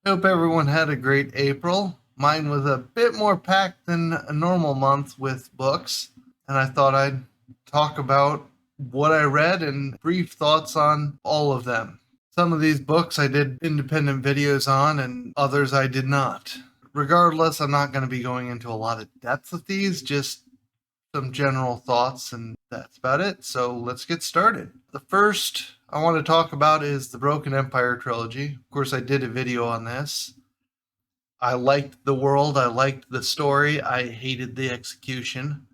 Hope everyone had a great April. Mine was a bit more packed than a normal month with books, and I thought I'd talk about what I read and brief thoughts on all of them. Some of these books I did independent videos on, and others I did not. Regardless, I'm not going to be going into a lot of depth with these, just some general thoughts, and that's about it. So let's get started. The first I want to talk about is the Broken Empire trilogy. Of course, I did a video on this. I liked the world, I liked the story, I hated the execution.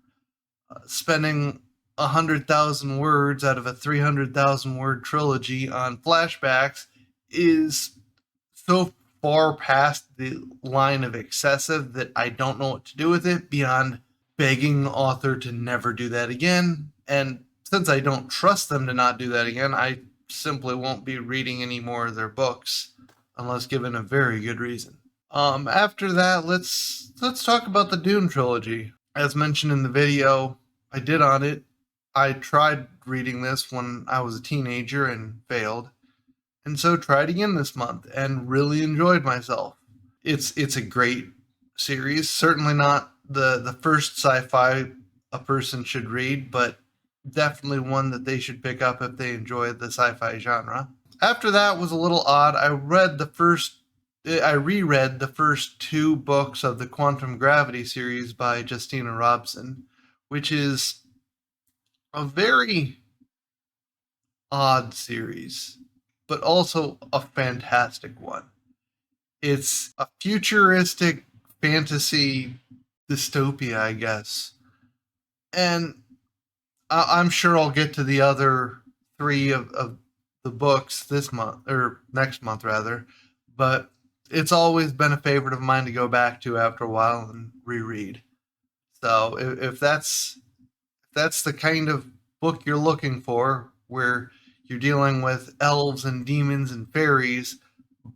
Spending 100,000 words out of a 300,000 word trilogy on flashbacks is so far past the line of excessive that I don't know what to do with it beyond begging the author to never do that again. And since I don't trust them to not do that again, I simply won't be reading any more of their books unless given a very good reason. After that, let's talk about the Dune trilogy. As mentioned in the video I did on it, I tried reading this when I was a teenager and failed, and so tried again this month and really enjoyed myself. It's a great series. Certainly not the first sci-fi a person should read, but definitely one that they should pick up if they enjoy the sci-fi genre. After that was a little odd. I reread the first two books of the Quantum Gravity series by Justina Robson, which is a very odd series, but also a fantastic one. It's a futuristic fantasy dystopia, I guess. And I'm sure I'll get to the other three of the books this month, or next month rather, but it's always been a favorite of mine to go back to after a while and reread. So if that's the kind of book you're looking for, where you're dealing with elves and demons and fairies,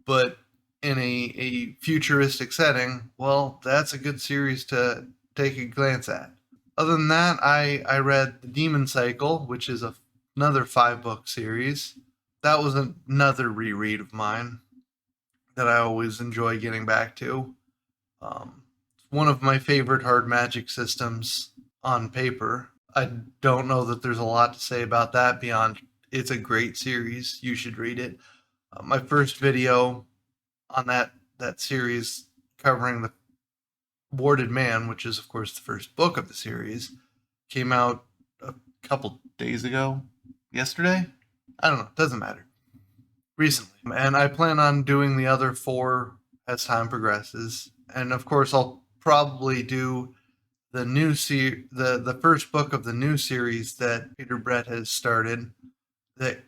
but in a futuristic setting, well, that's a good series to take a glance at. Other than that, I read The Demon Cycle, which is another 5-book series. That was another reread of mine that I always enjoy getting back to. One of my favorite hard magic systems on paper. I don't know that there's a lot to say about that beyond it's a great series. You should read it. My first video on that series covering the Warded Man, which is of course the first book of the series, came out a couple days ago. Yesterday? I don't know. Doesn't matter. Recently. And I plan on doing the other 4 as time progresses. And of course I'll probably do the new the first book of the new series that Peter Brett has started, that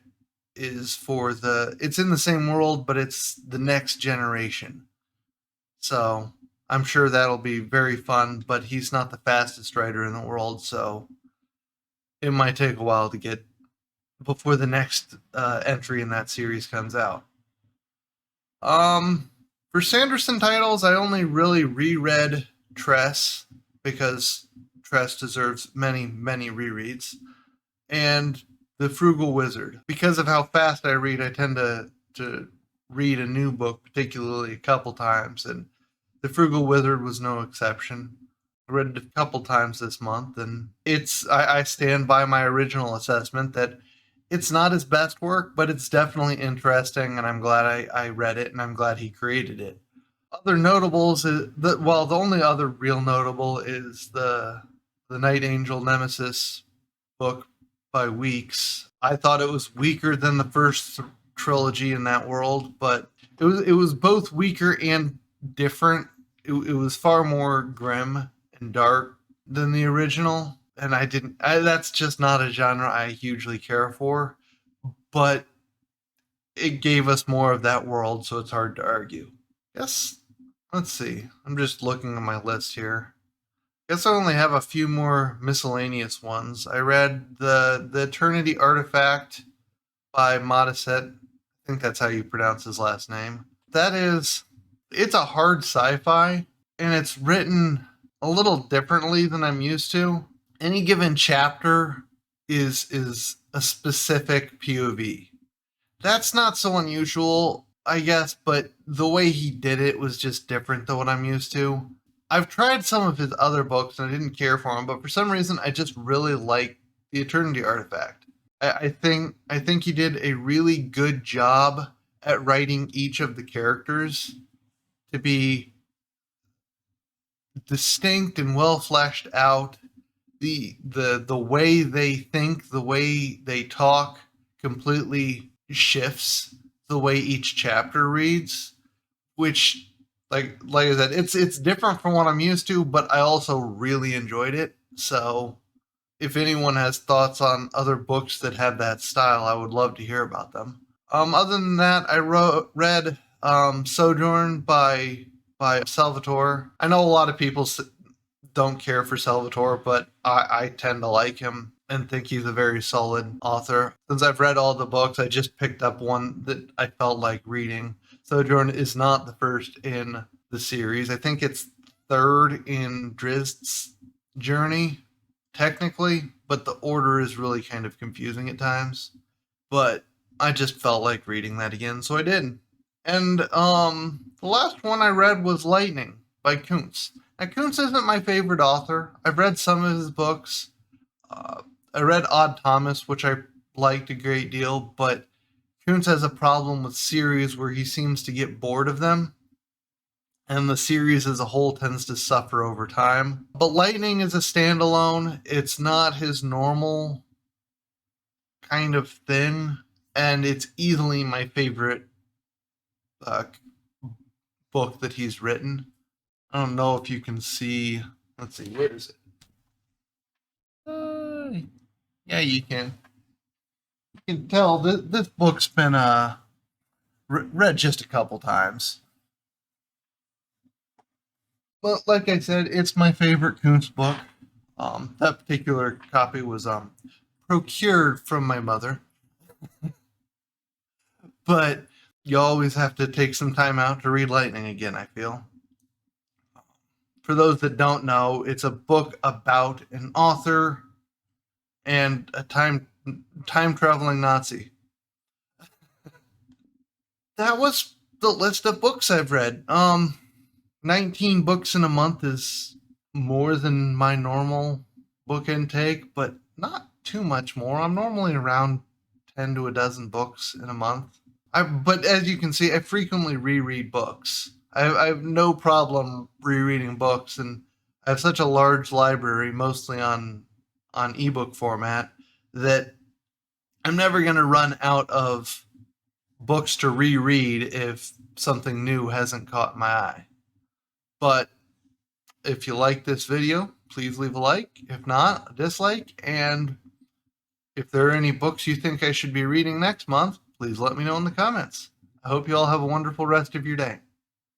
is it's in the same world, but it's the next generation. So I'm sure that'll be very fun, but he's not the fastest writer in the world, so it might take a while to get before the next entry in that series comes out. For Sanderson titles, I only really reread Tress, because Tress deserves many, many rereads, and The Frugal Wizard. Because of how fast I read, I tend to read a new book, particularly a couple times, and The Frugal Wizard was no exception. I read it a couple times this month, and I stand by my original assessment that it's not his best work, but it's definitely interesting, and I'm glad I read it, and I'm glad he created it. Other notables, the only other real notable is the Night Angel Nemesis book by Weeks. I thought it was weaker than the first trilogy in that world, but it was both weaker and different. It was far more grim and dark than the original, and that's just not a genre I hugely care for, but it gave us more of that world, so it's hard to argue. Yes. Let's see. I'm just looking at my list here. Guess I only have a few more miscellaneous ones. I read the Eternity Artifact by Modesitt. I think that's how you pronounce his last name. It's a hard sci-fi, and it's written a little differently than I'm used to. Any given chapter is a specific POV. That's not so unusual. I guess, but the way he did it was just different than what I'm used to. I've tried some of his other books and I didn't care for them, but for some reason I just really like the Eternity Artifact. I think he did a really good job at writing each of the characters to be distinct and well fleshed out. The way they think, the way they talk completely shifts the way each chapter reads, which like I said, it's different from what I'm used to, but I also really enjoyed it. So if anyone has thoughts on other books that have that style, I would love to hear about them. Other than that, read Sojourn by Salvatore. I know a lot of people don't care for Salvatore, but I tend to like him and think he's a very solid author. Since I've read all the books, I just picked up one that I felt like reading. Sojourn is not the first in the series. I think it's third in Drizzt's journey, technically, but the order is really kind of confusing at times. But I just felt like reading that again, so I did. And the last one I read was Lightning by Koontz. Now, Koontz isn't my favorite author. I've read some of his books. I read Odd Thomas, which I liked a great deal, but Koontz has a problem with series where he seems to get bored of them, and the series as a whole tends to suffer over time. But Lightning is a standalone. It's not his normal kind of thing, and it's easily my favorite book that he's written. I don't know if you can see. Let's see, where is it? Yeah, you can. You can tell this book's been read just a couple times. But like I said, it's my favorite Koontz book. That particular copy was procured from my mother. But you always have to take some time out to read Lightning again, I feel. For those that don't know, it's a book about an author and a time traveling Nazi. That was the list of books I've read. 19 books in a month is more than my normal book intake, but not too much more. I'm normally around 10 to a dozen books in a month. But as you can see, I frequently reread books. I have no problem rereading books, and I have such a large library, mostly on ebook format, that I'm never going to run out of books to reread if something new hasn't caught my eye. But if you like this video, please leave a like. If not, a dislike. And if there are any books you think I should be reading next month, please let me know in the comments. I hope you all have a wonderful rest of your day.